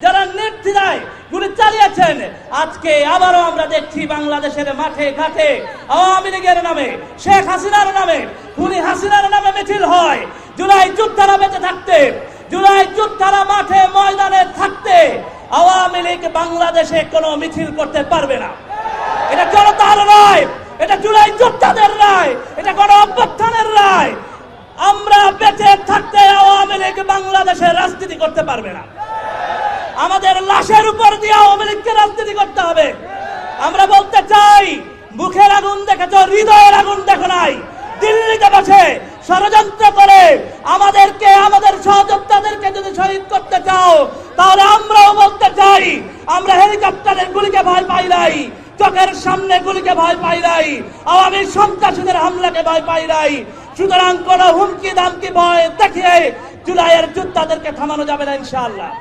যারা নির্দ্বিধায় গুলি চালিয়েছেন, আজকে আবারও আমরা দেখছি বাংলাদেশের মাঠে ঘাটে আওয়ামী লীগের নামে, শেখ হাসিনার নামে, খুনি হাসিনার নামে মিছিল হয়। জুলাই যোদ্ধারা বেঁচে থাকতে, জুলাই যোদ্ধারা মাঠে ময়দানে থাকতে আওয়ামী লীগ বাংলাদেশে কোনো মিছিল করতে পারবে না। এটা জনতার রায়, এটা জুলাই যোদ্ধাদের রায়, এটা কোনো অভ্যুত্থানের রায়। আমরা বেঁচে থাকতে আওয়ামী লীগ বাংলাদেশে রাজনীতি করতে পারবে না। আমাদের লাশের উপর দিয়ে আওয়ামী লীগকে রাজনীতি করতে হবে। আমরা বলতে চাই, মুখের আগুন দেখেছো, হৃদয়ের আগুন দেখো নাই। দিল্লিতে বসে ষড়যন্ত্র করে আমাদেরকে, আমাদের সহযোদ্ধাদেরকে যদি শহীদ করতে চাও, তাহলে আমরাও বলতে চাই, আমরা হেলিকপ্টারের গুলিকে ভয় পাই নাই, চোখের সামনে গুলিকে ভয় পাই নাই, আওয়ামী সন্ত্রাসীদের হামলাকে ভয় পাই নাই। সুতরাং কোন হুমকি দামকি ভয় দেখিয়ে জুলাইয়ের যোদ্ধাদেরকে থামানো যাবে না ইনশাআল্লাহ।